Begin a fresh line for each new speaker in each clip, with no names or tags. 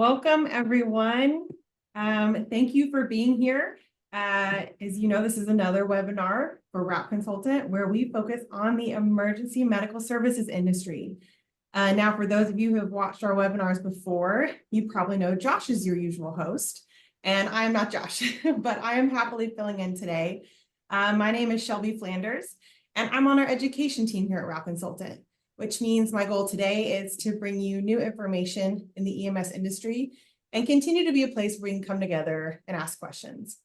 Welcome, everyone. Thank you for being here. As you know, this is another webinar for Route Consultant where we focus on the emergency medical services industry. Now, for those of you who have watched our webinars before, you probably know Josh is your usual host, and I am not Josh, but I am happily filling in today. My name is Shelby Flanders, and I'm on our education team here at Route Consultant, which means my goal today is to bring you new information in the EMS industry and continue to be a place where we can come together and ask questions.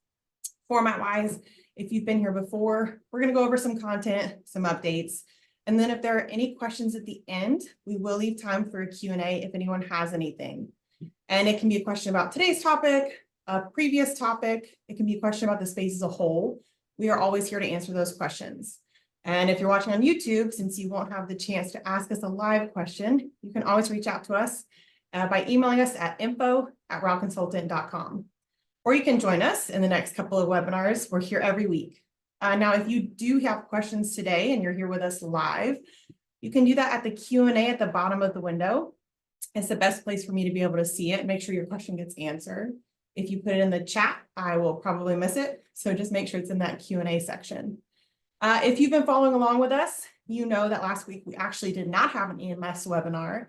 Format-wise, if you've been here before, we're going to go over some content, some updates, and then if there are any questions at the end, we will leave time for a Q&A if anyone has anything. And it can be a question about today's topic, a previous topic. It can be a question about the space as a whole. We are always here to answer those questions. And if you're watching on YouTube, since you won't have the chance to ask us a live question, you can always reach out to us by emailing us at info@routeconsultant.com. Or you can join us in the next couple of webinars. We're here every week. Now, if you do have questions today and you're here with us live, you can do that at the Q&A at the bottom of the window. It's the best place for me to be able to see it, make sure your question gets answered. If you put it in the chat, I will probably miss it. So just make sure it's in that Q&A section. If you've been following along with us, you know that last week we actually did not have an EMS webinar.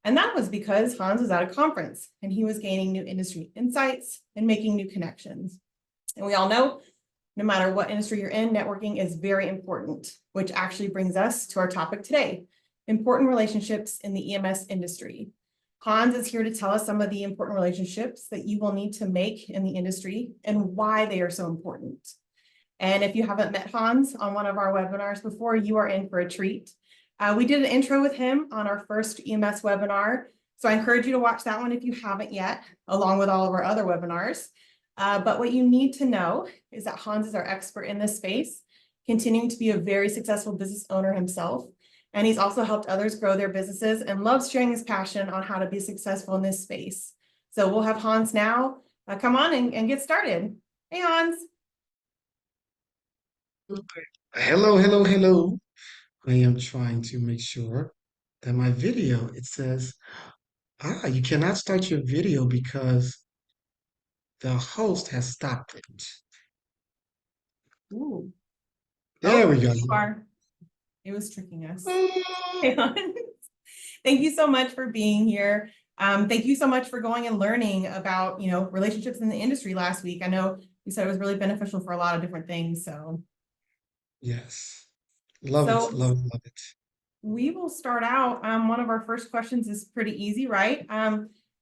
And that was because Hans was at a conference and he was gaining new industry insights and making new connections. And we all know, no matter what industry you're in, networking is very important, which actually brings us to our topic today, important relationships in the EMS industry. Hans is here to tell us some of the important relationships that you will need to make in the industry and why they are so important. And if you haven't met Hans on one of our webinars before, you are in for a treat. We did an intro with him on our first EMS webinar. So I encourage you to watch that one if you haven't yet, along with all of our other webinars. But what you need to know is that Hans is our expert in this space, continuing to be a very successful business owner himself. And he's also helped others grow their businesses and loves sharing his passion on how to be successful in this space. So we'll have Hans now come on and get started. Hey, Hans.
Hello, hello, hello. I am trying to make sure that my video, it says, you cannot start your video because the host has stopped it.
Ooh.
There
Oh,
we go.
there you are. It was tricking us.
Oh,
Hey, Hans. Thank you so much for being here. Thank you so much for going and learning about, relationships in the industry last week. I know you said it was really beneficial for a lot of different things. So,
yes. Love it,
so
love it, love it.
we will start out. One of our first questions is pretty easy, right?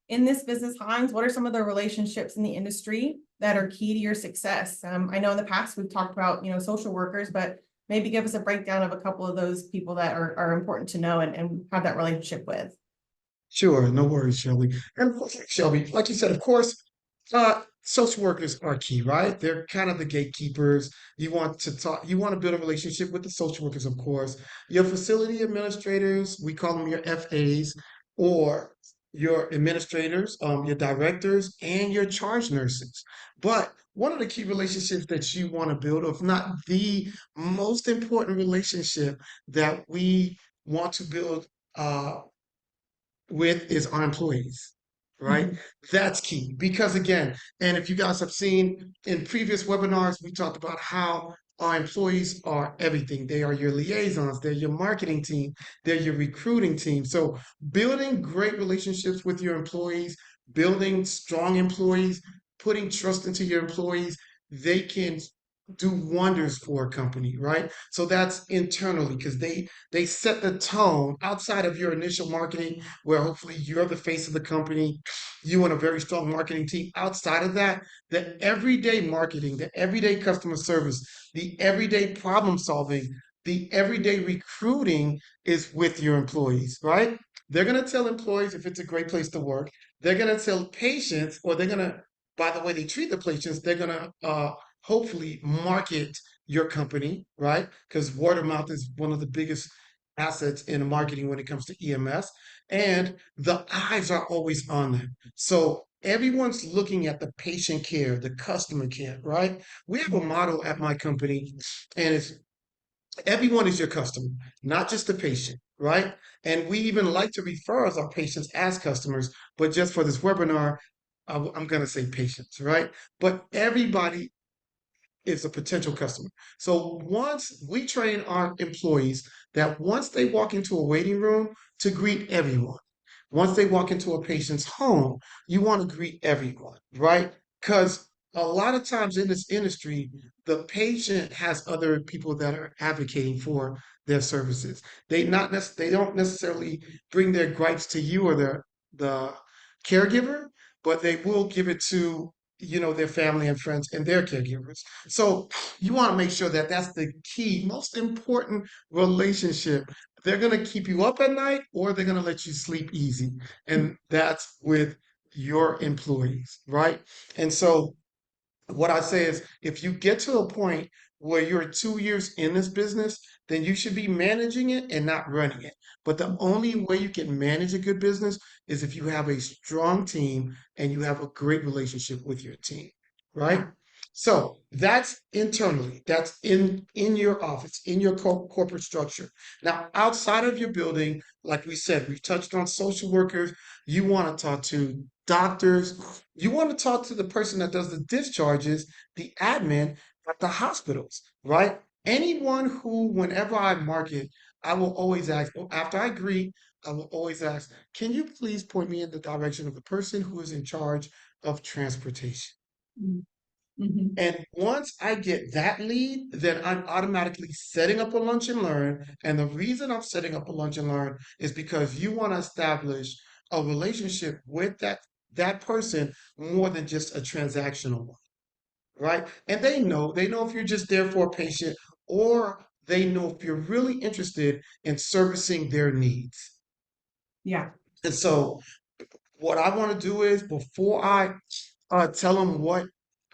In this business, Hans, what are some of the relationships in the industry that are key to your success? I know in the past we've talked about, social workers, but maybe give us a breakdown of a couple of those people that are important to know and have that relationship with.
Sure, no worries, Shelby. And Shelby, like you said, of course, social workers are key, right? They're kind of the gatekeepers. You want to build a relationship with the social workers, of course. Your facility administrators, we call them your FAs, or your administrators, your directors, and your charge nurses. But one of the key relationships that you want to build, if not the most important relationship that we want to build, with is our employees, right?
Mhm.
That's key because again, and if you guys have seen in previous webinars, we talked about how our employees are everything. They are your liaisons, they're your marketing team, they're your recruiting team. So building great relationships with your employees, building strong employees, putting trust into your employees, they can do wonders for a company, right? So that's internally because they set the tone outside of your initial marketing, where hopefully you're the face of the company, you and a very strong marketing team. Outside of that, the everyday marketing, the everyday customer service, the everyday problem solving, the everyday recruiting is with your employees, right? They're going to tell employees if it's a great place to work. They're going to tell patients, or they're going to, by the way they treat the patients, they're going to hopefully market your company, right? Because word of mouth is one of the biggest assets in marketing when it comes to EMS, and the eyes are always on them. So everyone's looking at the patient care, the customer care, right? We have a model at my company, and it's Everyone is your customer, not just the patient, right? And we even like to refer as our patients as customers, but just for this webinar, I'm going to say patients, right? But everybody is a potential customer. So once we train our employees that once they walk into a waiting room to greet everyone, once they walk into a patient's home, you want to greet everyone, right? Because a lot of times in this industry, the patient has other people that are advocating for their services. They don't necessarily bring their gripes to you or the caregiver, but they will give it to their family and friends and their caregivers. So you want to make sure that that's the key, most important relationship. They're going to keep you up at night or they're going to let you sleep easy. And that's with your employees, right? And so what I say is if you get to a point where you're 2 years in this business, then you should be managing it and not running it. But the only way you can manage a good business is if you have a strong team and you have a great relationship with your team, right?
Yeah.
So that's internally, that's in your office, in your corporate structure. Now, outside of your building, like we said, we touched on social workers. You want to talk to doctors, you want to talk to the person that does the discharges, the admin at the hospitals, right? Anyone who, whenever I market, I will always ask, after I greet, I will always ask, can you please point me in the direction of the person who is in charge of transportation?
Mhm.
And once I get that lead, then I'm automatically setting up a lunch and learn. And the reason I'm setting up a lunch and learn is because you want to establish a relationship with that person more than just a transactional one, right? And they know if you're just there for a patient or they know if you're really interested in servicing their needs.
Yeah.
And so what I want to do is before I tell them what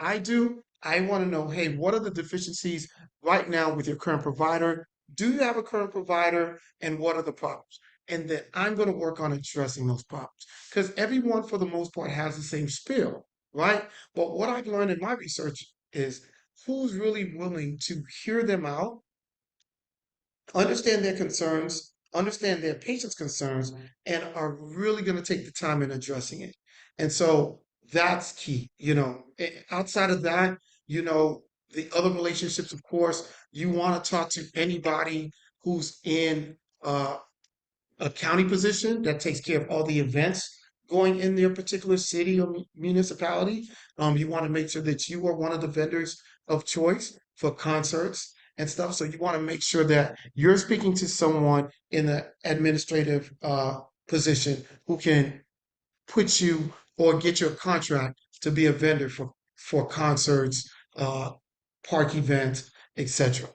I do, I want to know, hey, what are the deficiencies right now with your current provider? Do you have a current provider? And what are the problems? And then I'm going to work on addressing those problems because everyone, for the most part, has the same spiel, right? But what I've learned in my research is who's really willing to hear them out, understand their concerns, understand their patient's concerns, and are really going to take the time in addressing it. And so that's key. Outside of that, the other relationships, of course, you want to talk to anybody who's in uh, a county position that takes care of all the events going in their particular city or municipality. You want to make sure that you are one of the vendors of choice for concerts and stuff. So you want to make sure that you're speaking to someone in the administrative position who can put you or get your contract to be a vendor for concerts, uh, park events, etc.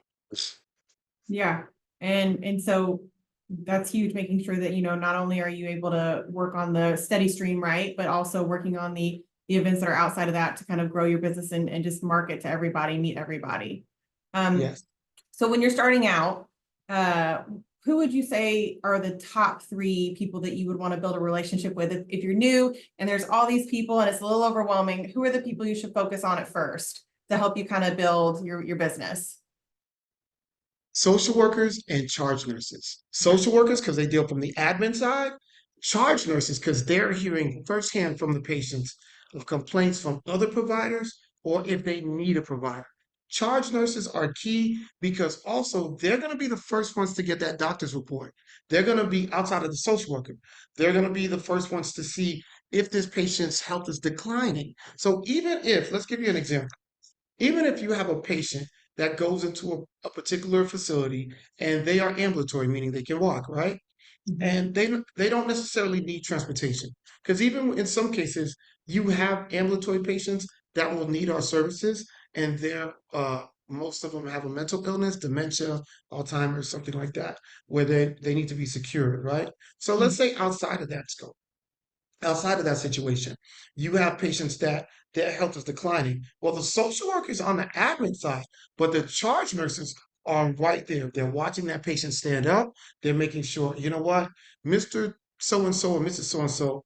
Yeah. And so that's huge, making sure that, not only are you able to work on the steady stream, right, but also working on the events that are outside of that to kind of grow your business and just market to everybody, meet everybody. Um,
Yes.
so when you're starting out, uh, who would you say are the top three people that you would want to build a relationship with? If you're new and there's all these people and it's a little overwhelming, who are the people you should focus on at first to help you kind of build your business?
Social workers and charge nurses. Social workers, because they deal from the admin side, charge nurses, because they're hearing firsthand from the patients of complaints from other providers or if they need a provider. Charge nurses are key because also they're going to be the first ones to get that doctor's report. They're going to be outside of the social worker. They're going to be the first ones to see if this patient's health is declining. So even if, let's give you an example. Even if you have a patient that goes into a particular facility and they are ambulatory, meaning they can walk, right?
Mhm.
And they don't necessarily need transportation because even in some cases you have ambulatory patients that will need our services, and they're most of them have a mental illness, dementia, Alzheimer's, something like that, where they need to be secured, right? So let's say outside of that scope, outside of that situation, you have patients that their health is declining. Well, the social workers on the admin side, but the charge nurses are right there. They're watching that patient stand up. They're making sure, you know what, Mr. So and so or Mrs. So and so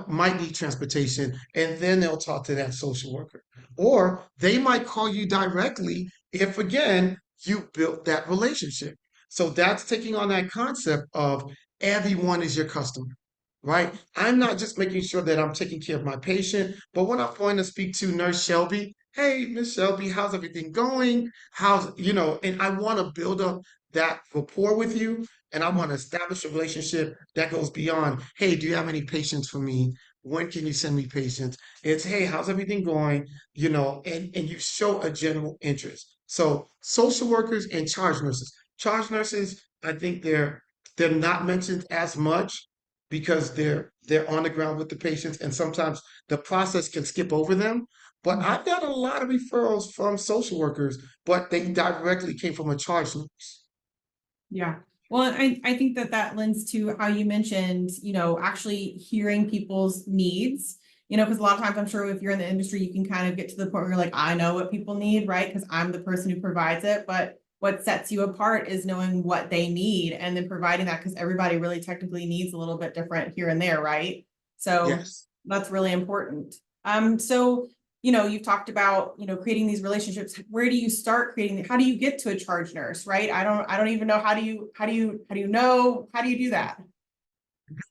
might need transportation, and then they'll talk to that social worker. Or they might call you directly if, again, you built that relationship. So that's taking on that concept of everyone is your customer, right? I'm not just making sure that I'm taking care of my patient, but when I'm going to speak to Nurse Shelby, hey, Miss Shelby, how's everything going? And I want to build up that rapport with you, and I want to establish a relationship that goes beyond, hey, do you have any patients for me? When can you send me patients? It's, hey, how's everything going? And you show a general interest. So social workers and charge nurses. Charge nurses, I think they're not mentioned as much because they're on the ground with the patients, and sometimes the process can skip over them. But I've got a lot of referrals from social workers, but they directly came from a charge nurse.
Yeah. Well, I think that that lends to how you mentioned, actually hearing people's needs, because a lot of times I'm sure if you're in the industry, you can kind of get to the point where you're like, I know what people need, right? Because I'm the person who provides it. But what sets you apart is knowing what they need and then providing that, because everybody really technically needs a little bit different here and there, right? So
Yes.
that's really important. So you've talked about, creating these relationships. Where do you start creating? How do you get to a charge nurse, right? I don't even know. How do you do that?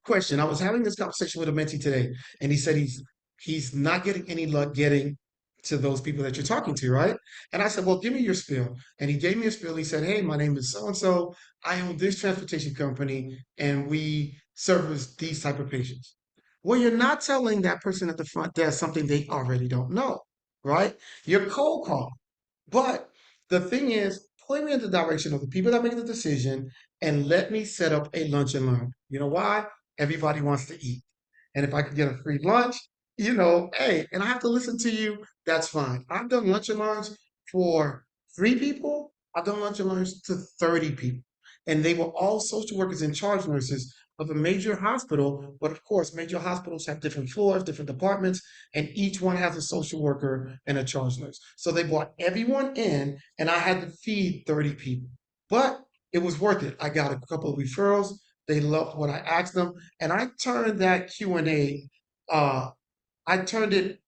Question. I was having this conversation with a mentee today, and he said he's not getting any luck getting to those people that you're talking to, right? And I said, well, give me your spiel. And he gave me a spiel. He said, hey, my name is so and so. I own this transportation company, and we service these type of patients. Well, you're not telling that person at the front desk something they already don't know, right? You're cold calling. But the thing is, point me in the direction of the people that make the decision and let me set up a lunch and learn. You know why? Everybody wants to eat. And if I could get a free lunch, hey, and I have to listen to you, that's fine. I've done lunch and learns for 3 people. I've done lunch and learns to 30 people. And they were all social workers and charge nurses of a major hospital. But of course, major hospitals have different floors, different departments, and each one has a social worker and a charge nurse. So they brought everyone in, and I had to feed 30 people. But it was worth it. I got a couple of referrals. They loved what I asked them, and I turned that Q&A, uh, I turned it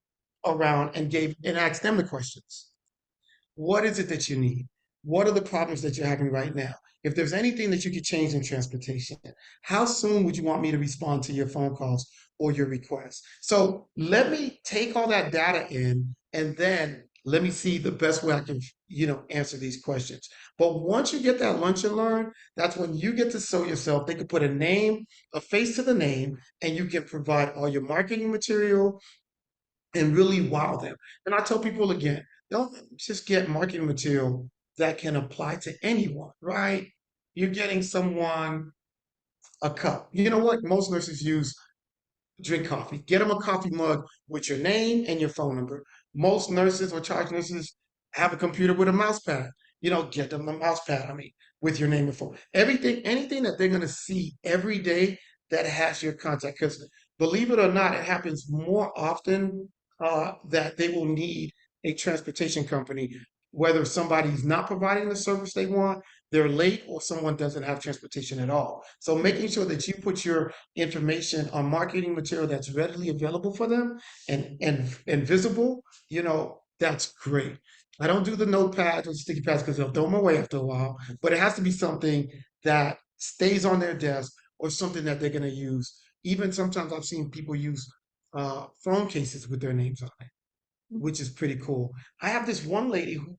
around and gave and asked them the questions. What is it that you need? What are the problems that you're having right now? If there's anything that you could change in transportation, how soon would you want me to respond to your phone calls or your requests? So let me take all that data in, and then let me see the best way I can, answer these questions. But once you get that lunch and learn, that's when you get to sell yourself. They can put a name, a face to the name, and you can provide all your marketing material, and really wow them. And I tell people again, don't just get marketing material that can apply to anyone, right? You're getting someone a cup. You know what? Most nurses use drink coffee. Get them a coffee mug with your name and your phone number. Most nurses or charge nurses have a computer with a mouse pad. Get them a mouse pad, with your name and phone. Anything that they're going to see every day that has your contact. Because believe it or not, it happens more often that they will need a transportation company, whether somebody's not providing the service they want, they're late, or someone doesn't have transportation at all. So making sure that you put your information on marketing material that's readily available for them and visible, that's great. I don't do the notepads or sticky pads because they'll throw them away after a while, but it has to be something that stays on their desk or something that they're going to use. Even sometimes I've seen people use phone cases with their names on it, which is pretty cool. I have this one lady who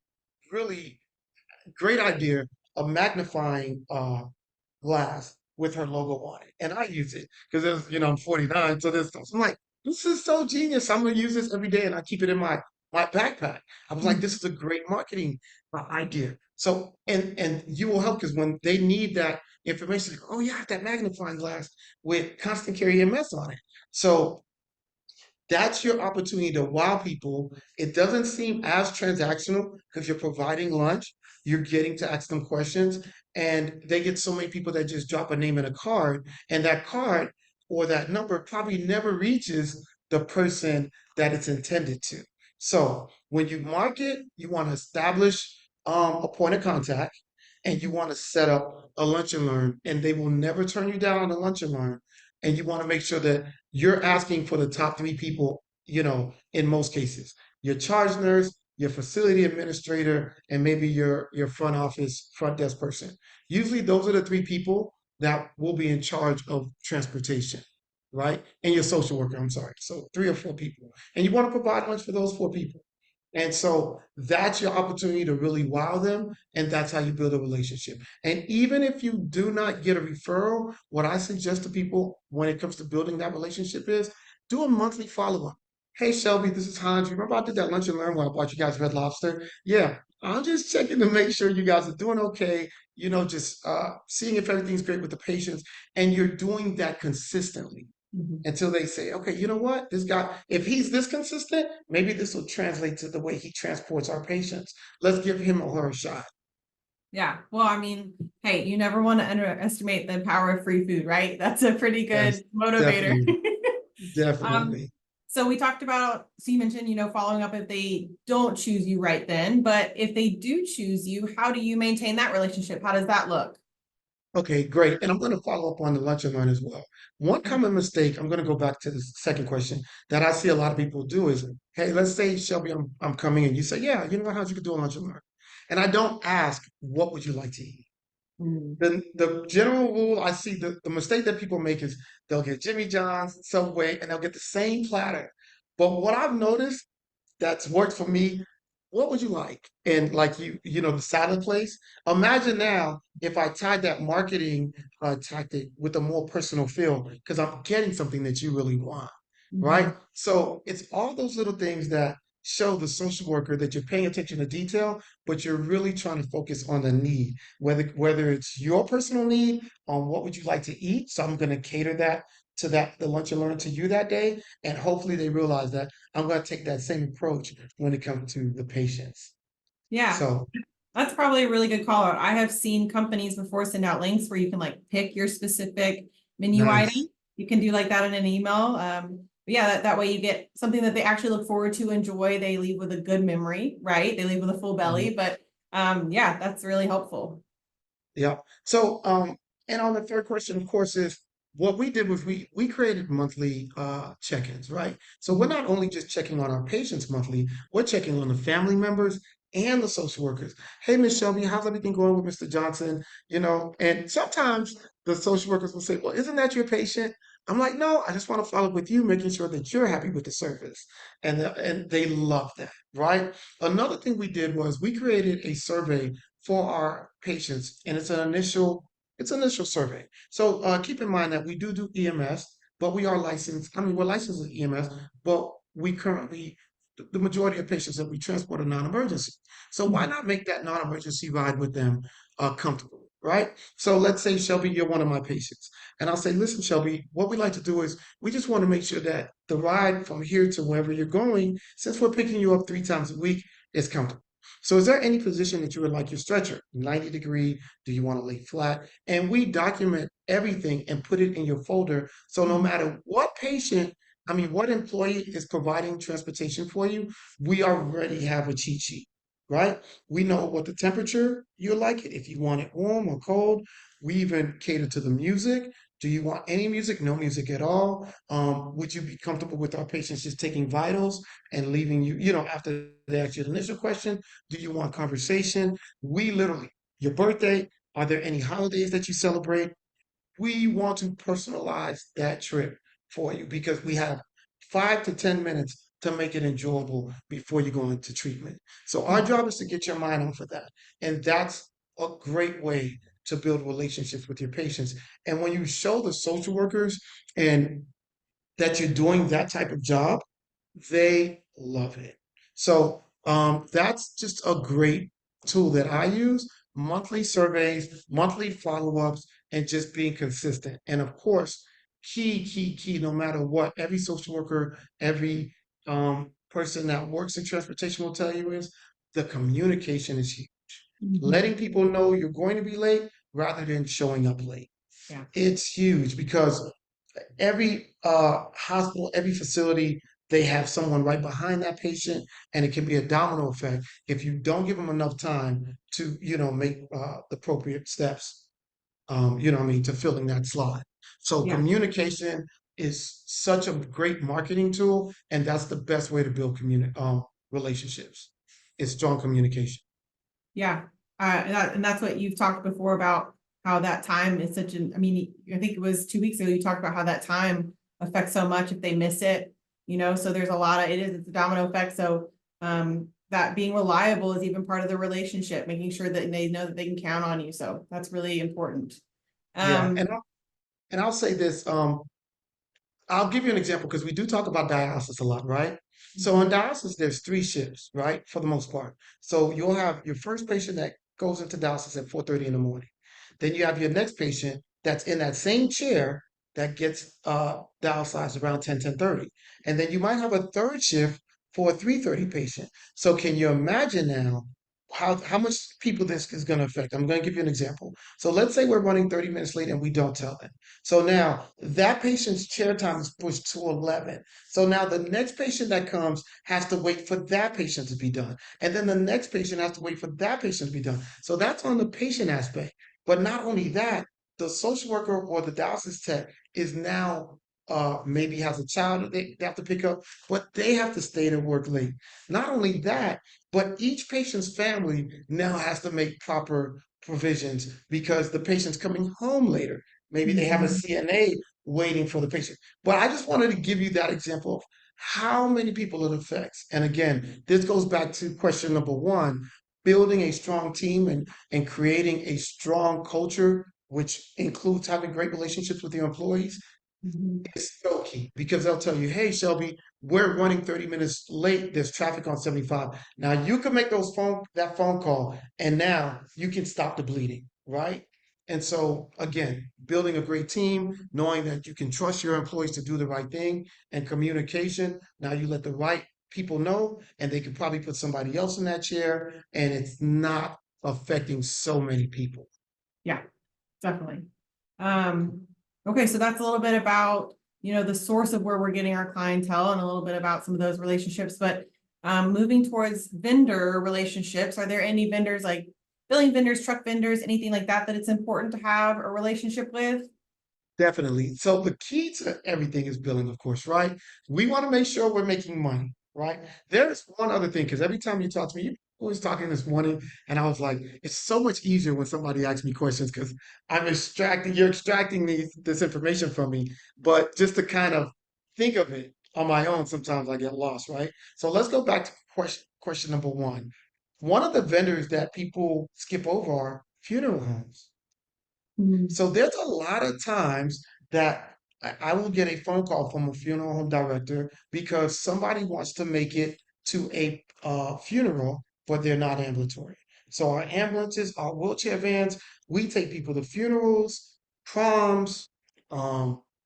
really great idea of magnifying glass with her logo on it. And I use it because there's, I'm 49, so there's I'm like, this is so genius. I'm gonna use this every day and I keep it in my backpack. I was like, this is a great marketing idea. So and you will help because when they need that information, like, oh yeah, I have that magnifying glass with constant carry EMS on it. So that's your opportunity to wow people. It doesn't seem as transactional because you're providing lunch, you're getting to ask them questions, and they get so many people that just drop a name in a card, and that card or that number probably never reaches the person that it's intended to. So when you market, you want to establish a point of contact, and you want to set up a lunch and learn, and they will never turn you down on a lunch and learn. And you want to make sure that you're asking for the top 3 people, in most cases. Your charge nurse, your facility administrator, and maybe your front office, front desk person. Usually those are the three people that will be in charge of transportation, right? And your social worker, I'm sorry. So three or four people. And you want to provide lunch for those four people. And so that's your opportunity to really wow them, and that's how you build a relationship. And even if you do not get a referral, what I suggest to people when it comes to building that relationship is do a monthly follow-up. Hey Shelby, this is Hans. You remember I did that lunch and learn when I bought you guys Red Lobster? Yeah, I'm just checking to make sure you guys are doing okay. Just seeing if everything's great with the patients, and you're doing that consistently
Mhm.
until they say, okay, you know what? This guy, if he's this consistent, maybe this will translate to the way he transports our patients. Let's give him or her a shot.
Yeah. Well, I mean, hey, you never want to underestimate the power of free food, right? That's a pretty
Yes,
good motivator.
definitely,
Um,
definitely.
so we talked about, so you mentioned, following up if they don't choose you right then, but if they do choose you, how do you maintain that relationship? How does that look?
Okay, great. And I'm going to follow up on the lunch and learn as well. One common mistake, I'm going to go back to the second question that I see a lot of people do is, hey, let's say, Shelby, I'm coming and you say, yeah, you know what, how'd you could do a lunch and learn? And I don't ask, what would you like to eat?
Mm.
The general rule I see the mistake that people make is they'll get Jimmy John's, Subway, and they'll get the same platter. But what I've noticed that's worked for me, what would you like? And like the salad place. Imagine now if I tied that marketing tactic with a more personal feel, because I'm getting something that you really want, right?
Mhm.
So it's all those little things that show the social worker that you're paying attention to detail, but you're really trying to focus on the need, whether it's your personal need on what would you like to eat. So I'm going to cater that to the lunch and learn to you that day, and hopefully they realize that I'm going to take that same approach when it comes to the patients.
Yeah.
So
That's probably a really good call out. I have seen companies before send out links where you can like pick your specific menu
nice.
item. You can do like that in an email. But yeah, that way you get something that they actually look forward to, enjoy. They leave with a good memory, right? They leave with a full belly. But yeah, that's really helpful.
Yeah. So, and on the third question, of course, is what we did was we created monthly check-ins, right? So we're
Mhm.
not only just checking on our patients monthly, we're checking on the family members and the social workers. Hey, Miss Shelby, how's everything going with Mr. Johnson? And sometimes the social workers will say, "Well, isn't that your patient?" I'm like, "No, I just want to follow up with you, making sure that you're happy with the service," and they love that, right? Another thing we did was we created a survey for our patients, and it's initial survey. So keep in mind that we do EMS, but we are licensed. I mean, we're licensed as EMS, but we currently the majority of patients that we transport are non-emergency. So why
Mhm.
not make that non-emergency ride with them comfortable, right? So let's say Shelby, you're one of my patients, and I'll say, listen, Shelby, what we like to do is we just want to make sure that the ride from here to wherever you're going, since we're picking you up 3 times a week, is comfortable. So is there any position that you would like your stretcher? 90 degree? Do you want to lay flat? And we document everything and put it in your folder. So no
Mhm.
matter what employee is providing transportation for you, we already have a cheat sheet, right? We know what the temperature you like it. If you want it warm or cold, we even cater to the music. Do you want any music? No music at all? Would you be comfortable with our patients just taking vitals and leaving you, after they ask you the initial question? Do you want conversation? We literally, your birthday, are there any holidays that you celebrate? We want to personalize that trip for you because we have 5 to 10 minutes to make it enjoyable before you go into treatment. So our job is to get your mind off of that. And that's a great way to build relationships with your patients. And when you show the social workers and that you're doing that type of job, they love it. So that's just a great tool that I use. Monthly surveys, monthly follow-ups, and just being consistent. And of course, key, no matter what, every social worker, every person that works in transportation will tell you is the communication is huge.
Mhm.
Letting people know you're going to be late rather than showing up late.
Yeah.
It's huge because every hospital, every facility, they have someone right behind that patient, and it can be a domino effect if you don't give them enough time to, make the appropriate steps, what I mean, to filling that slot. So
Yeah.
communication is such a great marketing tool, and that's the best way to build relationships. is strong communication.
Yeah. And that's what you've talked before about how that time is such an, I mean, I think it was 2 weeks ago, you talked about how that time affects so much if they miss it, so there's a lot of, it's a domino effect. So, that being reliable is even part of the relationship, making sure that they know that they can count on you. So that's really important.
Yeah,
Um,
and I'll say this. I'll give you an example because we do talk about dialysis a lot, right? So on dialysis, there's three shifts, right? For the most part. So you'll have your first patient that goes into dialysis at 4:30 in the morning. Then you have your next patient that's in that same chair that gets dialyzed around 10:30. And then you might have a third shift for a 3:30 patient. So can you imagine now how much people this is going to affect? I'm going to give you an example. So let's say we're running 30 minutes late and we don't tell them. So now that patient's chair time is pushed to 11. So now the next patient that comes has to wait for that patient to be done. And then the next patient has to wait for that patient to be done. So that's on the patient aspect. But not only that, the social worker or the dialysis tech is now maybe has a child that they have to pick up, but they have to stay to work late. Not only that, but each patient's family now has to make proper provisions because the patient's coming home later. Maybe they have a
mhm.
CNA waiting for the patient. But I just wanted to give you that example of how many people it affects. And again, this goes back to question number one, building a strong team and creating a strong culture, which includes having great relationships with your employees,
Mhm.
is so key because they'll tell you, hey, Shelby, we're running 30 minutes late. There's traffic on 75. Now you can make that phone call and now you can stop the bleeding, right? And so again, building a great team, knowing that you can trust your employees to do the right thing and communication. Now you let the right people know and they can probably put somebody else in that chair and it's not affecting so many people.
Yeah, definitely. Um, okay, so that's a little bit about, the source of where we're getting our clientele and a little bit about some of those relationships, but moving towards vendor relationships, are there any vendors like billing vendors, truck vendors, anything like that, that it's important to have a relationship with?
Definitely. So the key to everything is billing, of course, right? We want to make sure we're making money, right? There's one other thing, because every time you talk to me, you was talking this morning, and I was like, it's so much easier when somebody asks me questions because you're extracting this information from me. But just to kind of think of it on my own, sometimes I get lost, right? So let's go back to question number one. One of the vendors that people skip over are funeral homes.
Mm.
So there's a lot of times that I will get a phone call from a funeral home director because somebody wants to make it to a funeral, but they're not ambulatory. So our ambulances, our wheelchair vans, we take people to funerals, proms,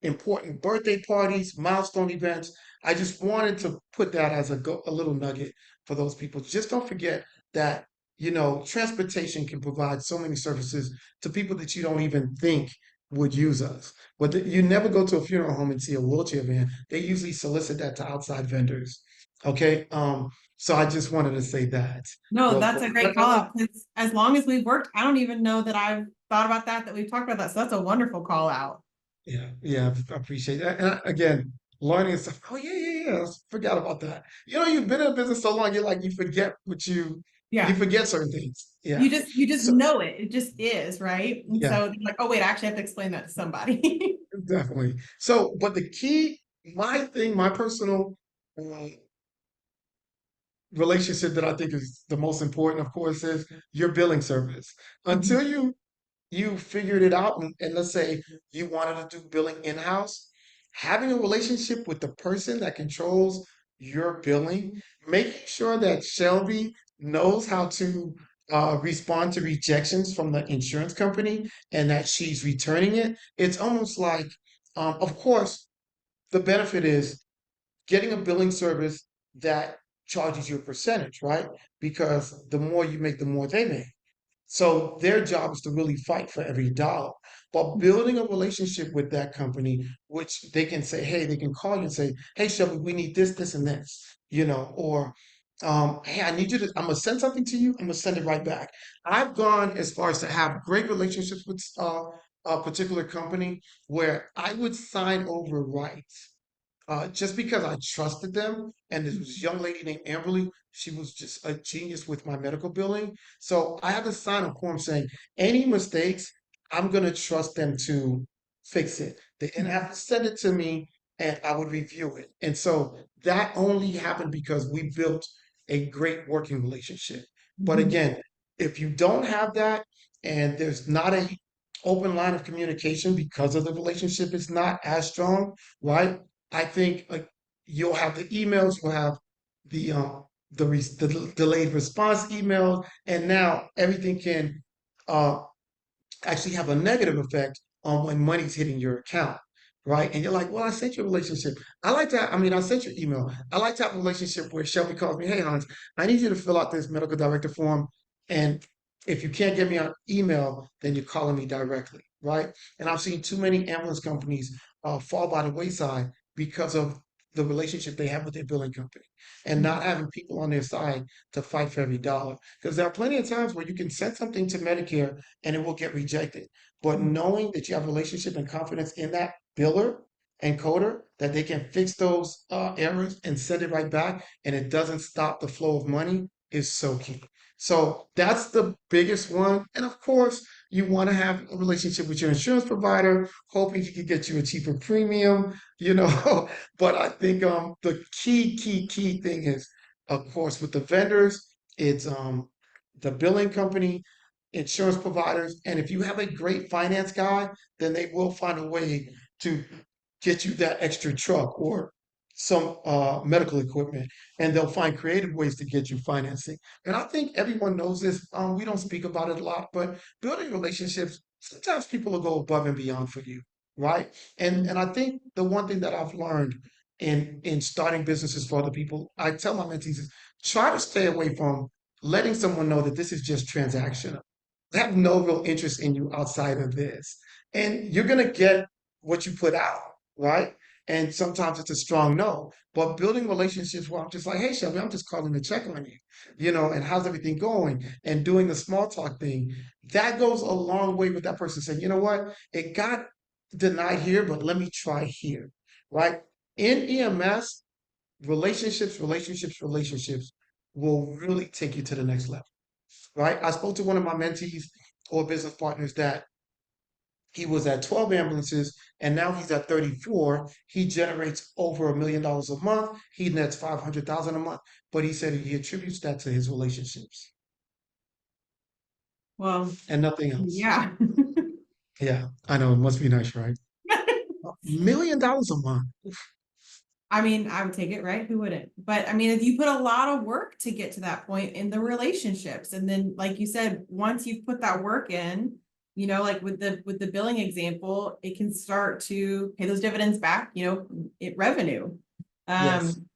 important birthday parties, milestone events. I just wanted to put that as a little nugget for those people. Just don't forget that, transportation can provide so many services to people that you don't even think would use us. But you never go to a funeral home and see a wheelchair van. They usually solicit that to outside vendors. Okay. So I just wanted to say that
No,
real
that's
quick.
a great call out because as long as we've worked, I don't even know that I've thought about that we've talked about that. So that's a wonderful call out.
Yeah, yeah, I appreciate that. And again, learning and stuff. Oh yeah, yeah, yeah. I forgot about that. You've been in business so long, you forget you
Yeah.
forget certain things. Yeah.
You just
So
know it. It just is, right? And
yeah,
so they're like, oh wait, I actually have to explain that to somebody.
definitely. So, but the key, my personal uh, relationship that I think is the most important, of course, is your billing service.
Mhm.
Until you figured it out, and let's say you wanted to do billing in-house, having a relationship with the person that controls your billing, making sure that Shelby knows how to respond to rejections from the insurance company and that she's returning it. It's almost like, of course, the benefit is getting a billing service that charges you a percentage, right? Because the more you make, the more they make. So their job is to really fight for every dollar. But building a relationship with that company, which they can say, hey, they can call you and say, hey, Shelby, we need this, this, and this, or hey, I need you to, I'm gonna send something to you, I'm gonna send it right back. I've gone as far as to have great relationships with a particular company where I would sign over rights. just because I trusted them. And there was this young lady named Amberly. She was just a genius with my medical billing. So I had to sign a form saying any mistakes, I'm going to trust them to fix it. They didn't have to send it to me and I would review it. And so that only happened because we built a great working relationship. But
Mhm.
again, if you don't have that and there's not a open line of communication because of the relationship is not as strong, right? I think you'll have the emails, you'll have the the delayed response emails, and now everything can uh, actually have a negative effect on when money's hitting your account, right? And you're like, well, I sent you a relationship. I like that. I mean, I sent you email. I like to have a relationship where Shelby calls me, hey, Hans, I need you to fill out this medical director form. And if you can't get me on email, then you're calling me directly, right? And I've seen too many ambulance companies fall by the wayside because of the relationship they have with their billing company and not having people on their side to fight for every dollar. Because there are plenty of times where you can send something to Medicare and it will get rejected. But knowing that you have relationship and confidence in that biller and coder, that they can fix those errors and send it right back, and it doesn't stop the flow of money is so key. So that's the biggest one. And of course, you want to have a relationship with your insurance provider, hoping he can get you a cheaper premium, you know. But I think the key thing is, of course, with the vendors, it's the billing company, insurance providers, and if you have a great finance guy, then they will find a way to get you that extra truck or some medical equipment, and they'll find creative ways to get you financing. And I think everyone knows this. We don't speak about it a lot, but building relationships, sometimes people will go above and beyond for you, right? And I think the one thing that I've learned in starting businesses for other people, I tell my mentees is try to stay away from letting someone know that this is just transactional. I have no real interest in you outside of this. And you're going to get what you put out, right? And sometimes it's a strong no. But building relationships where I'm just like, hey, Shelby, I'm just calling to check on you, and how's everything going? And doing the small talk thing, that goes a long way with that person saying, you know what? It got denied here, but let me try here, right? In EMS, relationships will really take you to the next level, right? I spoke to one of my mentees or business partners that he was at 12 ambulances and now he's at 34. He generates over $1 million a month. He nets 500,000 a month, but he said he attributes that to his relationships
Well,
and nothing else.
yeah.
Yeah, I know it must be nice, right? $1 million a month.
I mean, I would take it, right? Who wouldn't? But I mean, if you put a lot of work to get to that point in the relationships, and then like you said, once you've put that work in, like with the billing example, it can start to pay those dividends back, it revenue.
Yes.
Um,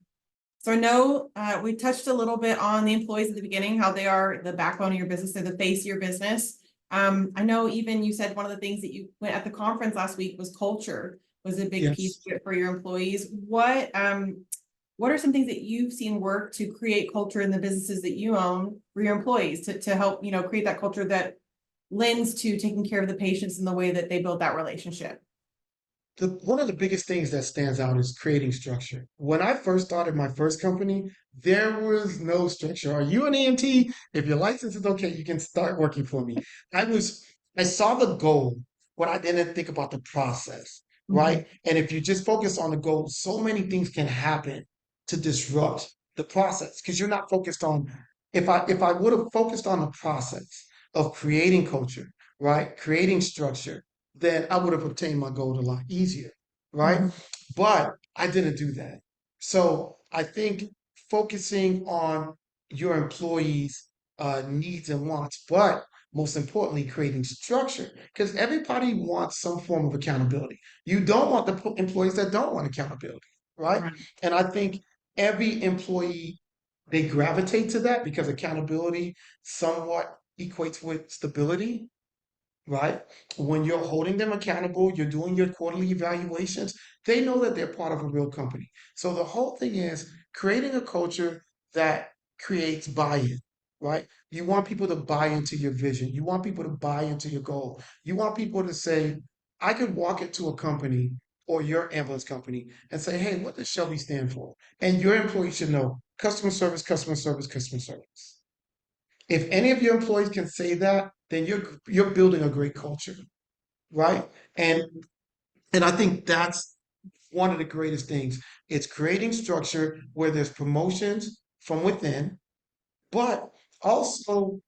so I know we touched a little bit on the employees at the beginning, how they are the backbone of your business, they're the face of your business. I know even you said one of the things that you went at the conference last week was culture was a big piece
Yes.
of it for your employees. What are some things that you've seen work to create culture in the businesses that you own for your employees to help, create that culture that lends to taking care of the patients in the way that they build that relationship?
One of the biggest things that stands out is creating structure. When I first started my first company, there was no structure. Are you an EMT? If your license is okay, you can start working for me. I saw the goal, but I didn't think about the process,
Mhm.
right? And if you just focus on the goal, so many things can happen to disrupt the process because you're not focused on. If I would have focused on the process of creating culture, right, creating structure, then I would have obtained my goal a lot easier, right?
Mhm.
But I didn't do that. So I think focusing on your employees' needs and wants, but most importantly, creating structure, because everybody wants some form of accountability. You don't want the employees that don't want accountability, right?
Right.
And I think every employee, they gravitate to that because accountability somewhat equates with stability, right? When you're holding them accountable, you're doing your quarterly evaluations, they know that they're part of a real company. So the whole thing is creating a culture that creates buy-in, right? You want people to buy into your vision. You want people to buy into your goal. You want people to say, I could walk into a company or your ambulance company and say, hey, what does Shelby stand for? And your employees should know customer service, customer service, customer service. If any of your employees can say that, then you're building a great culture, right? And and I think that's one of the greatest things. It's creating structure where there's promotions from within, but also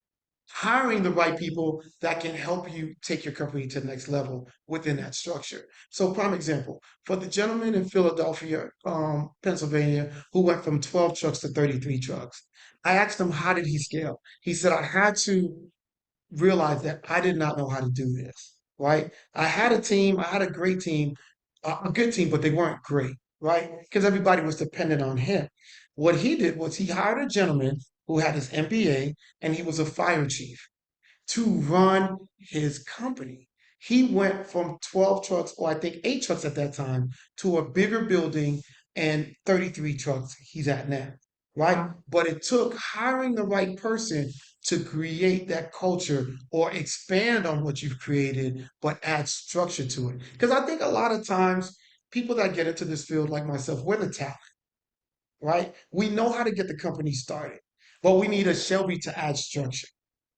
hiring the right people that can help you take your company to the next level within that structure. So, prime example, for the gentleman in Philadelphia, Pennsylvania, who went from 12 trucks to 33 trucks, I asked him, how did he scale? He said, I had to realized that I did not know how to do this, right? I had a team, I had a great team, a good team, but they weren't great, right? Because everybody was dependent on him. What he did was he hired a gentleman who had his MBA and he was a fire chief to run his company. He went from 12 trucks, or I think 8 trucks at that time, to a bigger building and 33 trucks he's at now, right?
Wow.
But it took hiring the right person to create that culture or expand on what you've created, but add structure to it. Because I think a lot of times people that get into this field, like myself, we're the talent, right? We know how to get the company started, but we need a Shelby to add structure.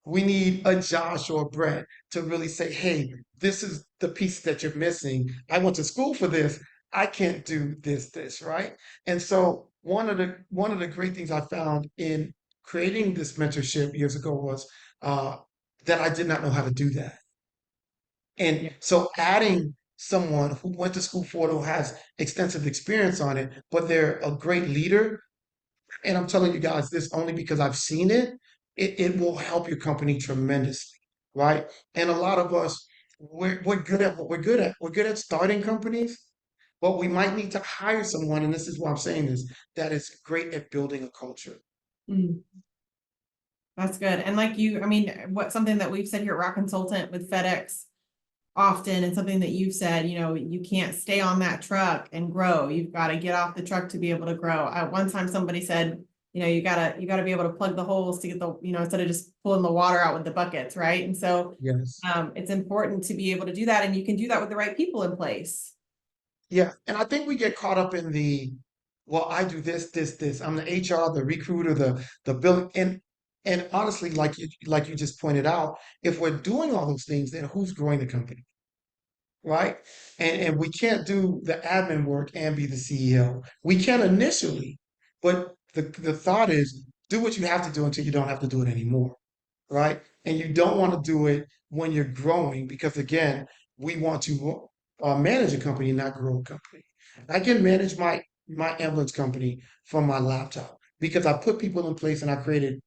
We need a Josh or a Brett to really say, hey, this is the piece that you're missing. I went to school for this. I can't do this, right? And so one of the great things I found in creating this mentorship years ago was uh, that I did not know how to do that. And
Yeah.
so adding someone who went to school for it, who has extensive experience on it, but they're a great leader, and I'm telling you guys this only because I've seen it. It will help your company tremendously, right? And a lot of us, we're good at what we're good at. We're good at starting companies, but we might need to hire someone, and this is why I'm saying this, that is great at building a culture.
Mm, that's good. And like you, I mean, what something that we've said here at Rock Consultant with FedEx often, and something that you've said, you can't stay on that truck and grow. You've got to get off the truck to be able to grow. At one time somebody said, you gotta be able to plug the holes to get instead of just pulling the water out with the buckets, right? And so
Yes.
it's important to be able to do that, and you can do that with the right people in place.
Yeah. And I think we get caught up in well, I do this. I'm the HR, the recruiter, the billing. And honestly, like you just pointed out, if we're doing all those things, then who's growing the company? Right? And we can't do the admin work and be the CEO. We can initially, but the thought is do what you have to do until you don't have to do it anymore, right? And you don't want to do it when you're growing because again, we want to manage a company, not grow a company. I can manage my ambulance company from my laptop because I put people in place and I created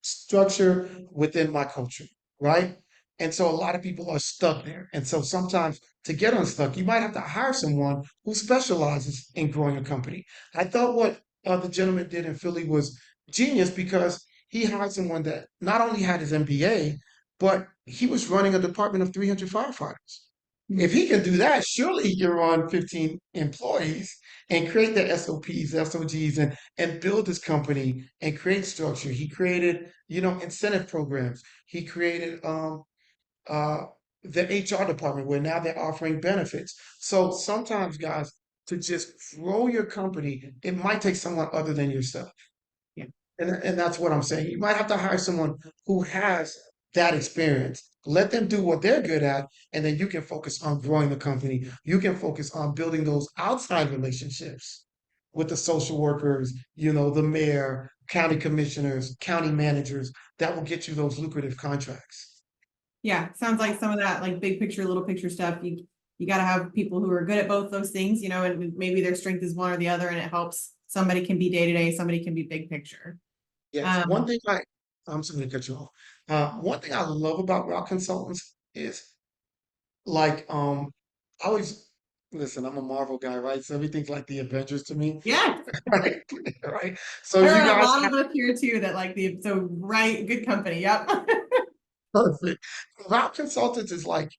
structure within my culture, right? And so a lot of people are stuck there. And so sometimes to get unstuck, you might have to hire someone who specializes in growing a company. I thought what the gentleman did in Philly was genius because he hired someone that not only had his MBA, but he was running a department of 300 firefighters. If he can do that, surely he can run 15 employees and create the SOPs, SOGs, and build his company and create structure. He created, incentive programs. He created uh, the HR department where now they're offering benefits. So sometimes, guys, to just grow your company, it might take someone other than yourself.
Yeah.
And that's what I'm saying. You might have to hire someone who has that experience. Let them do what they're good at, and then you can focus on growing the company. You can focus on building those outside relationships with the social workers, the mayor, county commissioners, county managers that will get you those lucrative contracts.
Yeah, sounds like some of that like big picture, little picture stuff. You got to have people who are good at both those things, and maybe their strength is one or the other, and it helps. Somebody can be day to day, somebody can be big picture.
Yes,
Um,
I'm just going to cut you off. One thing I love about rock consultants is like I always listen, I'm a Marvel guy, right? So everything's like the Avengers to me.
yeah,
Right. Right. So
there
you
are a
guys
lot
have
of us here too that like right, good company. Yep.
perfect. Rock consultants is like,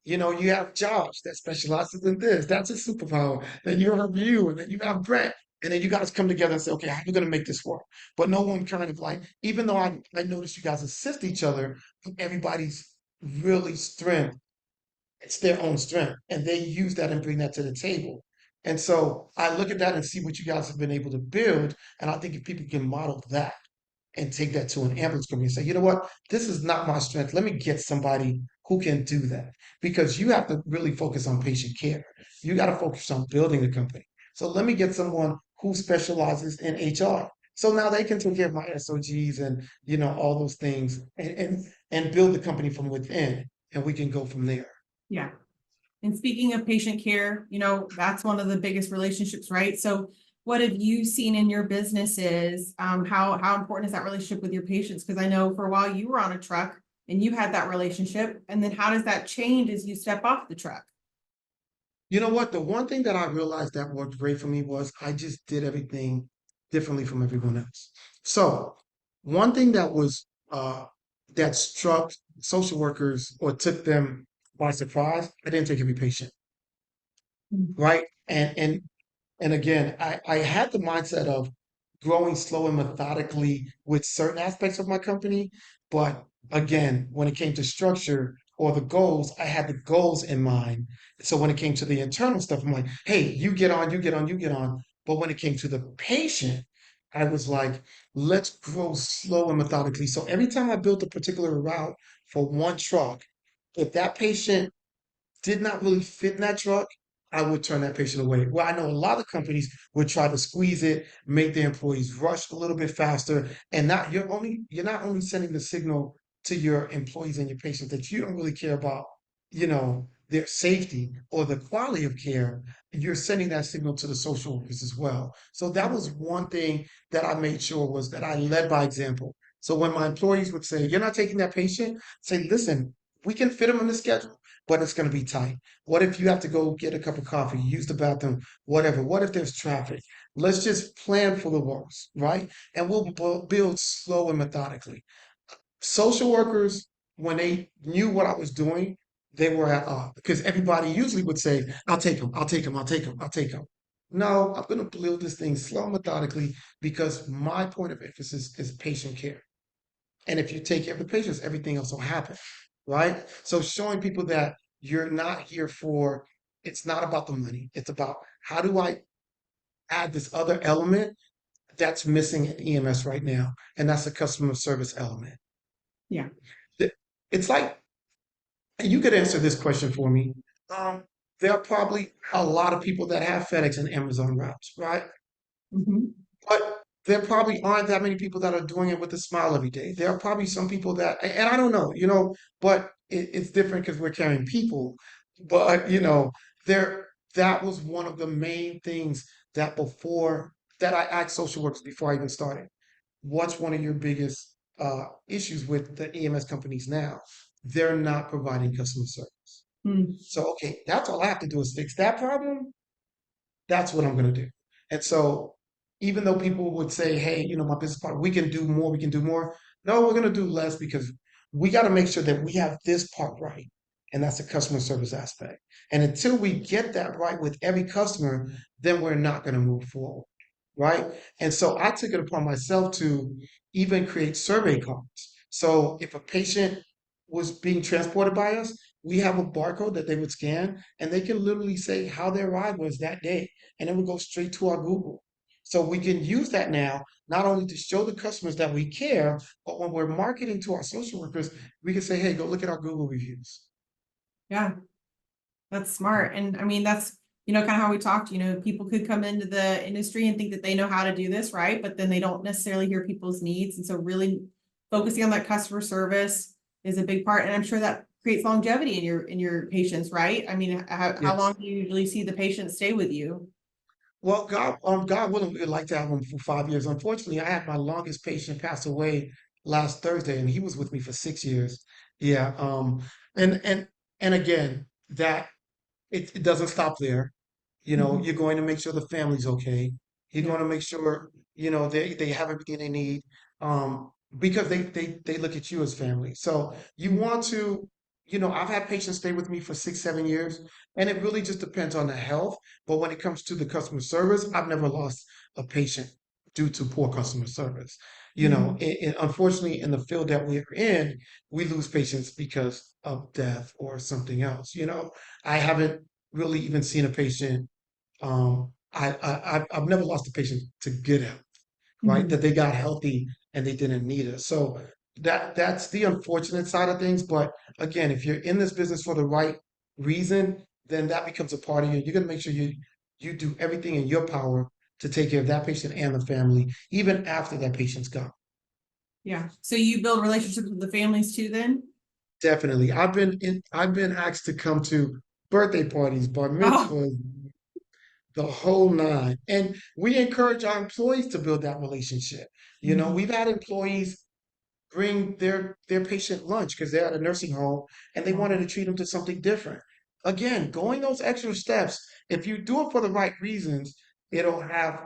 you have Josh that specializes in this. That's a superpower. Then you have you, and then you have Brett. And then you guys come together and say, okay, how are we going to make this work? But no one kind of like, even though I noticed you guys assist each other, everybody's really strength it's their own strength, and they use that and bring that to the table. And so I look at that and see what you guys have been able to build. And I think if people can model that and take that to an ambulance company and say, you know what, this is not my strength. Let me get somebody who can do that. Because you have to really focus on patient care. You got to focus on building a company. So let me get someone who specializes in HR. So now they can take care of my SOGs and all those things and build the company from within. And we can go from there.
Yeah. And speaking of patient care, that's one of the biggest relationships, right? So what have you seen in your businesses? How important is that relationship with your patients? Because I know for a while you were on a truck and you had that relationship. And then how does that change as you step off the truck?
You know what? The one thing that I realized that worked great for me was I just did everything differently from everyone else. So one thing that struck social workers or took them by surprise, I didn't take every patient,
Mm.
right? And again, I had the mindset of growing slow and methodically with certain aspects of my company. But again, when it came to structure or the goals, I had the goals in mind. So when it came to the internal stuff, I'm like, hey, you get on, you get on, you get on. But when it came to the patient, I was like, let's grow slow and methodically. So every time I built a particular route for one truck, if that patient did not really fit in that truck, I would turn that patient away. Well, I know a lot of companies would try to squeeze it, make their employees rush a little bit faster, and not you're not only sending the signal to your employees and your patients that you don't really care about, their safety or the quality of care, you're sending that signal to the social workers as well. So that was one thing that I made sure was that I led by example. So when my employees would say, "You're not taking that patient," say, "Listen, we can fit them in the schedule, but it's going to be tight. What if you have to go get a cup of coffee, use the bathroom, whatever? What if there's traffic? Let's just plan for the worst, right? And we'll build slow and methodically." Social workers, when they knew what I was doing, they were at odds because everybody usually would say, "I'll take them, I'll take them, I'll take them, I'll take them." No, I'm going to build this thing slow and methodically because my point of emphasis is patient care. And if you take care of the patients, everything else will happen, right? So showing people that you're not here for, it's not about the money. It's about how do I add this other element that's missing in EMS right now, and that's the customer service element.
Yeah.
Th- It's like, and you could answer this question for me. Um, there are probably a lot of people that have FedEx and Amazon routes, right?
Mhm.
But there probably aren't that many people that are doing it with a smile every day. There are probably some people that, and I don't know, but it's different because we're carrying people. But, that was one of the main things that I asked social workers before I even started. What's one of your biggest issues with the EMS companies now? They're not providing customer service.
Mm.
So, okay, that's all I have to do is fix that problem. That's what I'm going to do. And so, even though people would say, hey, my business partner, we can do more, we can do more. No, we're going to do less because we got to make sure that we have this part right. And that's the customer service aspect. And until we get that right with every customer, then we're not going to move forward. Right. And so I took it upon myself to even create survey cards. So if a patient was being transported by us, we have a barcode that they would scan and they can literally say how their ride was that day and it would go straight to our Google. So we can use that now, not only to show the customers that we care, but when we're marketing to our social workers, we can say, hey, go look at our Google reviews.
Yeah. That's smart. And I mean, that's, kind of how we talked, people could come into the industry and think that they know how to do this, right? But then they don't necessarily hear people's needs. And so really focusing on that customer service is a big part. And I'm sure that creates longevity in your patients, right? I mean, how long
Yes.
do you usually see the patient stay with you?
Well, God willing, we'd like to have them for 5 years. Unfortunately, I had my longest patient pass away last Thursday, and he was with me for 6 years. Yeah. And and and again, that it doesn't stop there.
Mhm.
You're going to make sure the family's okay. You're
Yeah.
going to make sure, they have everything they need. Because they look at you as family. So you
Mhm.
want to, I've had patients stay with me for 6, 7 years, and it really just depends on the health. But when it comes to the customer service, I've never lost a patient due to poor customer service.
Mhm.
Unfortunately, in the field that we're in, we lose patients because of death or something else. I haven't really even seen a patient I've never lost a patient to good health, right?
Mhm.
That they got healthy and they didn't need us. So that's the unfortunate side of things. But again, if you're in this business for the right reason, then that becomes a part of you. You're gonna make sure you do everything in your power to take care of that patient and the family, even after that patient's gone.
Yeah. So you build relationships with the families too then?
Definitely. I've been asked to come to birthday parties, bar
Oh.
mitzvahs, the whole nine. And we encourage our employees to build that relationship. You know,
Mhm.
we've had employees bring their patient lunch because they're at a nursing home and they wanted to treat them to something different. Again, going those extra steps, if you do it for the right reasons, it'll have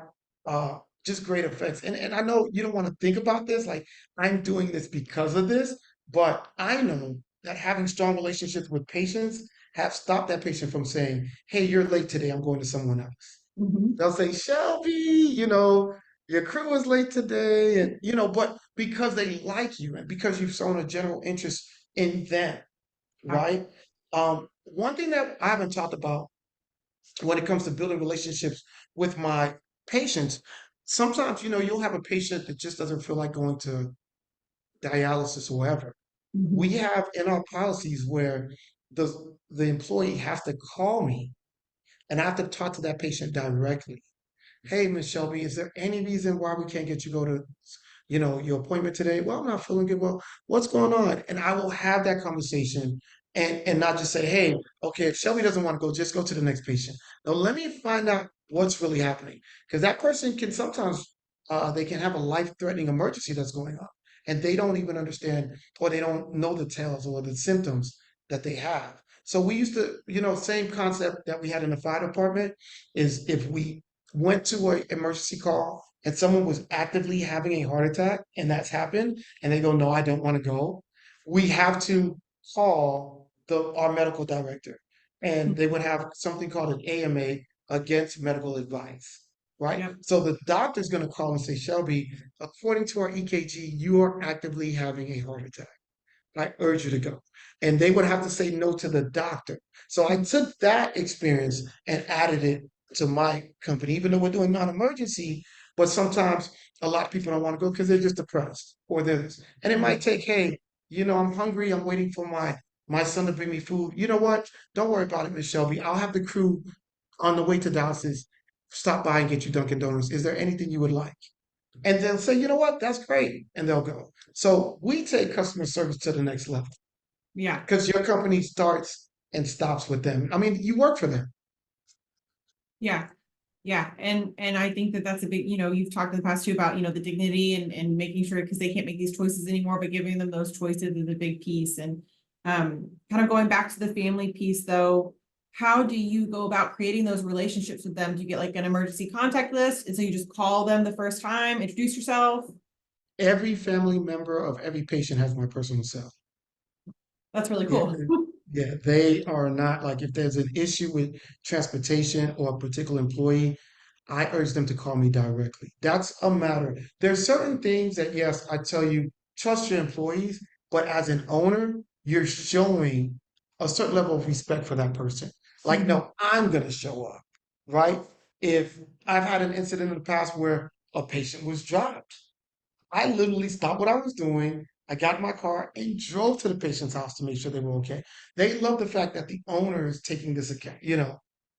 uh just great effects. And I know you don't want to think about this like I'm doing this because of this, but I know that having strong relationships with patients have stopped that patient from saying, "Hey, you're late today. I'm going to someone else."
Mhm.
They'll say, Shelby, your crew was late today. And, but because they like you and because you've shown a general interest in them,
Yeah.
right? One thing that I haven't talked about when it comes to building relationships with my patients, sometimes, you'll have a patient that just doesn't feel like going to dialysis or whatever. We
Mhm.
have in our policies where the employee has to call me and I have to talk to that patient directly. Hey, Miss Shelby, is there any reason why we can't get you go to, your appointment today? Well, I'm not feeling good. Well, what's going on? And I will have that conversation and not just say, hey, okay, if Shelby doesn't want to go, just go to the next patient. Now, let me find out what's really happening because that person can sometimes they can have a life-threatening emergency that's going on, and they don't even understand or they don't know the tales or the symptoms that they have. So we used to, same concept that we had in the fire department is if we went to an emergency call and someone was actively having a heart attack and that's happened and they go, no, I don't want to go, we have to call our medical director and they would have something called an AMA against medical advice, right?
Yep.
So the doctor's going to call and say, Shelby, according to our EKG, you are actively having a heart attack. I urge you to go. And they would have to say no to the doctor. So I took that experience and added it to my company, even though we're doing non-emergency, but sometimes a lot of people don't want to go because they're just depressed or they're this. And it might
Mhm.
take, hey, I'm hungry, I'm waiting for my son to bring me food. You know what? Don't worry about it, Miss Shelby. I'll have the crew on the way to Dallas stop by and get you Dunkin' Donuts. Is there anything you would like? And they'll say, you know what, that's great. And they'll go. So we take customer service to the next level
Yeah.
because your company starts and stops with them. I mean, you work for them.
Yeah. Yeah. And I think that that's a big, you've talked in the past too about, the dignity and making sure because they can't make these choices anymore, but giving them those choices is a big piece. And kind of going back to the family piece though, how do you go about creating those relationships with them? Do you get like an emergency contact list? And so you just call them the first time, introduce yourself?
Every family member of every patient has my personal cell.
That's really
Yeah,
cool.
yeah, they are not like if there's an issue with transportation or a particular employee, I urge them to call me directly. That's a matter. There's certain things that, yes, I tell you, trust your employees, but as an owner, you're showing a certain level of respect for that person. Like,
Mhm.
no, I'm going to show up, right? If I've had an incident in the past where a patient was dropped, I literally stopped what I was doing. I got in my car and drove to the patient's house to make sure they were okay. They love the fact that the owner is taking this account,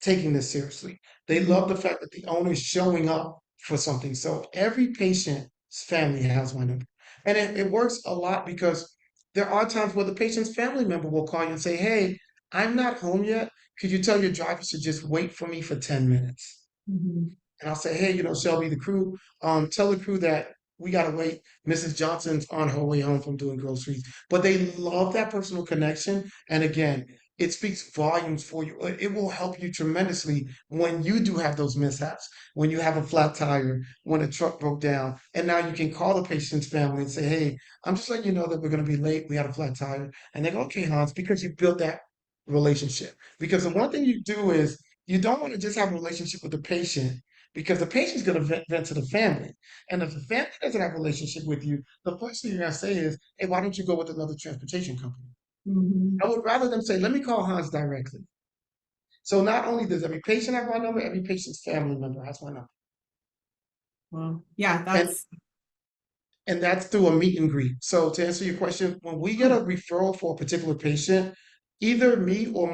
taking this seriously. They
Mhm.
love the fact that the owner is showing up for something. So every patient's family has my number. And it works a lot because there are times where the patient's family member will call you and say, hey, I'm not home yet. Could you tell your driver to just wait for me for 10 minutes?
Mhm.
And I'll say, hey, Shelby, the crew, tell the crew that we gotta wait. Mrs. Johnson's on her way home from doing groceries. But they love that personal connection. And again, it speaks volumes for you. It will help you tremendously when you do have those mishaps, when you have a flat tire, when a truck broke down. And now you can call the patient's family and say, hey, I'm just letting you know that we're gonna be late. We had a flat tire. And they go, okay, Hans, because you built that relationship. Because the one thing you do is you don't want to just have a relationship with the patient because the patient's going to vent to the family. And if the family doesn't have a relationship with you, the first thing you're going to say is, hey, why don't you go with another transportation company?
Mhm.
I would rather them say, let me call Hans directly. So not only does every patient have my number, every patient's family member has my number.
Well, yeah,
And
that's,
and that's through a meet and greet. So to answer your question, when we get a referral for a particular patient, either me or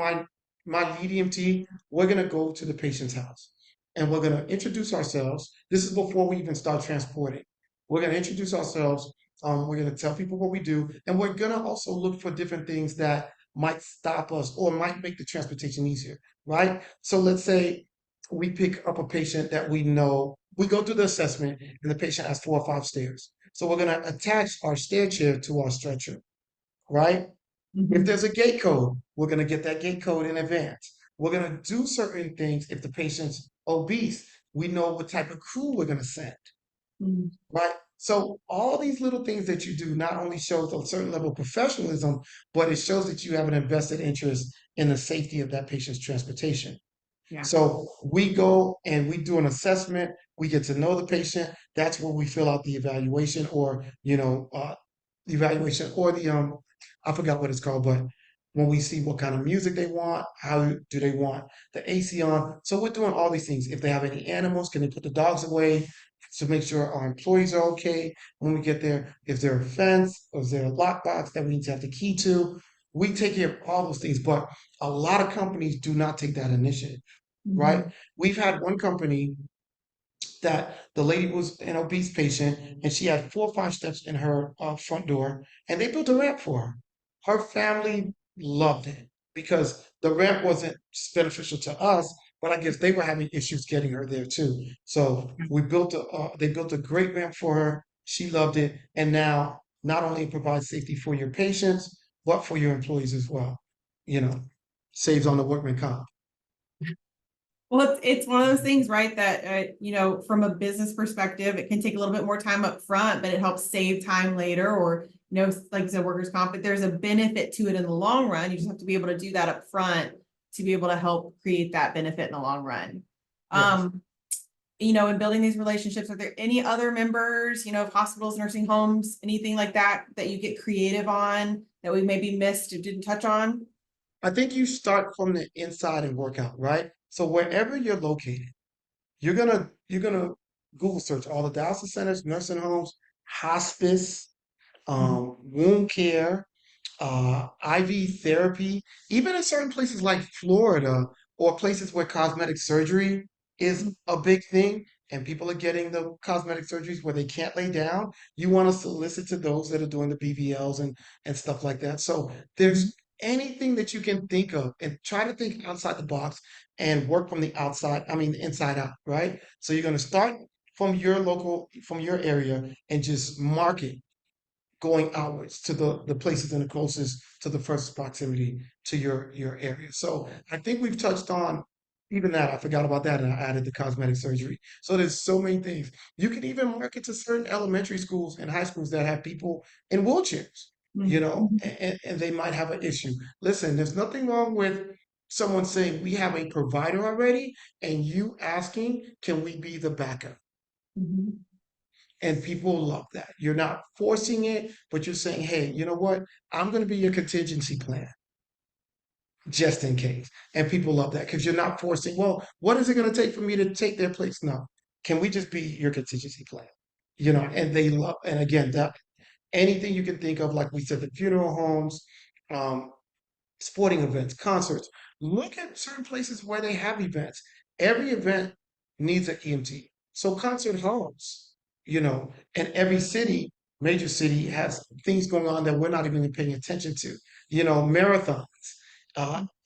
my lead EMT, we're gonna go to the patient's house and we're gonna introduce ourselves. This is before we even start transporting. We're gonna introduce ourselves. We're gonna tell people what we do, and we're gonna also look for different things that might stop us or might make the transportation easier, right? So let's say we pick up a patient that we know, we go through the assessment, and the patient has 4 or 5 stairs. So we're going to attach our stair chair to our stretcher, right? If
mhm,
there's a gate code, we're going to get that gate code in advance. We're going to do certain things if the patient's obese. We know what type of crew we're going to send,
mhm,
right? So all these little things that you do not only shows a certain level of professionalism, but it shows that you have an invested interest in the safety of that patient's transportation.
yeah.
So we go and we do an assessment. We get to know the patient. That's where we fill out the evaluation or, the evaluation or I forgot what it's called, but when we see what kind of music they want, how do they want the AC on. So we're doing all these things. If they have any animals, can they put the dogs away to make sure our employees are okay when we get there? If there a fence or is there a lockbox that we need to have the key to? We take care of all those things, but a lot of companies do not take that initiative, right?
Mhm,
We've had one company that the lady was an obese patient and she had 4 or 5 steps in her front door and they built a ramp for her. Her family loved it because the ramp wasn't beneficial to us, but I guess they were having issues getting her there too. So they built a great ramp for her. She loved it. And now not only it provides safety for your patients, but for your employees as well. You know, saves on the workman comp.
well, it's one of those things, right, that, from a business perspective, it can take a little bit more time up front, but it helps save time later or, like you said, workers' comp, but there's a benefit to it in the long run. You just have to be able to do that up front to be able to help create that benefit in the long run.
Yes.
Um, in building these relationships, are there any other members, of hospitals, nursing homes, anything like that, that you get creative on that we maybe missed or didn't touch on?
I think you start from the inside and work out, right? So wherever you're located, you're gonna Google search all the dialysis centers, nursing homes, hospice,
Mhm,
wound care, IV therapy, even in certain places like Florida or places where cosmetic surgery is a big thing and people are getting the cosmetic surgeries where they can't lay down, you want to solicit to those that are doing the BBLs and stuff like that. So
mhm,
there's anything that you can think of and try to think outside the box and work from the outside, I mean, the inside out, right? So you're going to start from your area and just market going outwards to the places in the closest to the first proximity to your area. So I think we've touched on even that. I forgot about that and I added the cosmetic surgery. So there's so many things. You can even market to certain elementary schools and high schools that have people in wheelchairs,
mhm,
and they might have an issue. Listen, there's nothing wrong with someone saying we have a provider already and you asking, can we be the backup?
mhm.
And people love that. You're not forcing it, but you're saying, hey, you know what? I'm going to be your contingency plan just in case. And people love that because you're not forcing, well, what is it going to take for me to take their place? No. Can we just be your contingency plan?
Yeah.
And they love, and again, that anything you can think of, like we said, the funeral homes, um, sporting events, concerts. Look at certain places where they have events. Every event needs an EMT. So concert halls, and every city, major city has things going on that we're not even paying attention to. Marathons,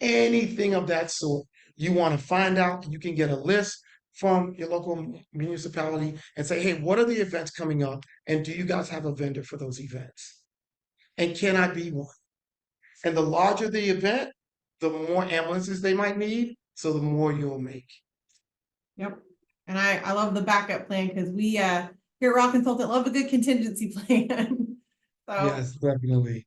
anything of that sort. You want to find out, you can get a list from your local municipality and say, hey, what are the events coming up? And do you guys have a vendor for those events? And can I be one? And the larger the event, the more ambulances they might need, so the more you'll make.
Yep. And I love the backup plan because we here at Rock Consultant love a good contingency plan. So,
Yes, definitely.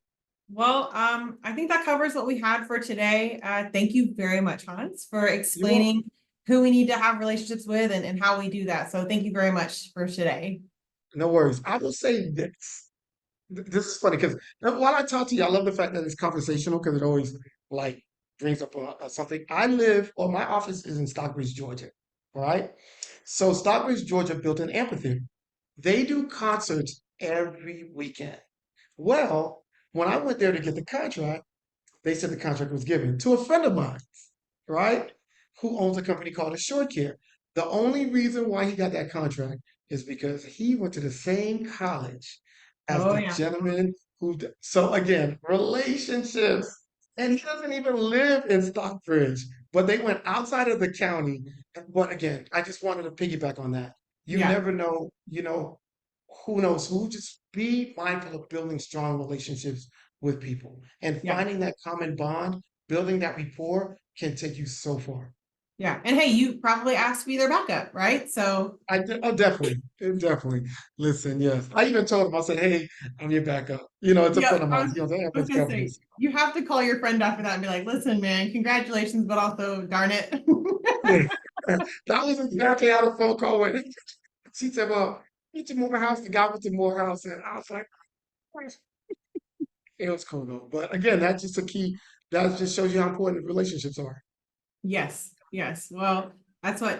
well, I think that covers what we had for today. Thank you very much, Hans, for
You're welcome.
explaining who we need to have relationships with and how we do that. So thank you very much for today.
No worries. I will say this. This is funny because while I talk to you, I love the fact that it's conversational because it always like brings up something. I live, or my office is in Stockbridge, Georgia, right? So Stockbridge, Georgia built an amphitheater. They do concerts every weekend. Well, when I went there to get the contract, they said the contract was given to a friend of mine, right? Who owns a company called Assured Care. The only reason why he got that contract is because he went to the same college as
Oh,
the
yeah.
gentleman so again, relationships. And he doesn't even live in Stockbridge, but they went outside of the county. But again, I just wanted to piggyback on that. You
Yeah.
never know, who knows who. Just be mindful of building strong relationships with people and
Yeah.
finding that common bond, building that rapport can take you so far.
Yeah. And hey, you probably asked to be their backup, right? So
Oh, definitely, definitely. Listen, yes. I even told him, I said, hey, I'm your backup. It's a
yeah,
friend of mine. He goes, hey,
I was
that's
gonna say
companies.
you have to call your friend after that and be like, listen, man, congratulations, but also darn it.
Yeah. That was exactly how the phone call went. She said, well, need to move a house. The guy went to Morehouse. And I was like, "What?" It was cool though. But again, that's just a key. That just shows you how important relationships are.
Yes, yes. Well,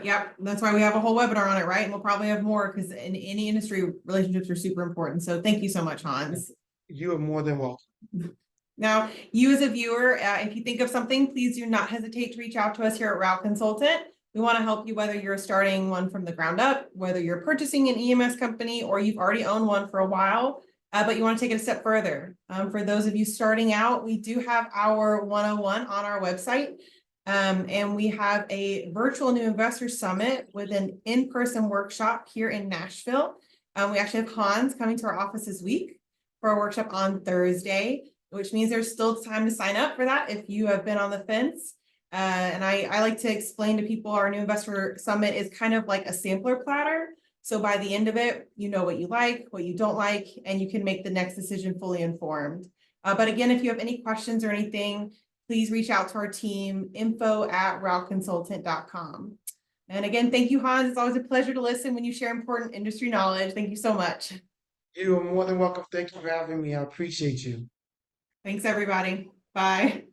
yep, that's why we have a whole webinar on it, right? And we'll probably have more because in any industry, relationships are super important. So thank you so much, Hans.
You are more than welcome.
Now, you as a viewer, if you think of something, please do not hesitate to reach out to us here at Route Consultant. We want to help you whether you're starting one from the ground up, whether you're purchasing an EMS company or you've already owned one for a while, but you want to take it a step further. For those of you starting out, we do have our 101 on our website. And we have a virtual new investor summit with an in-person workshop here in Nashville. We actually have Hans coming to our office this week for a workshop on Thursday, which means there's still time to sign up for that if you have been on the fence. And I like to explain to people our new investor summit is kind of like a sampler platter. So by the end of it, you know what you like, what you don't like, and you can make the next decision fully informed. But again, if you have any questions or anything, please reach out to our team, info@routeconsultant.com. And again, thank you, Hans. It's always a pleasure to listen when you share important industry knowledge. Thank you so much.
You are more than welcome. Thank you for having me. I appreciate you.
Thanks, everybody. Bye.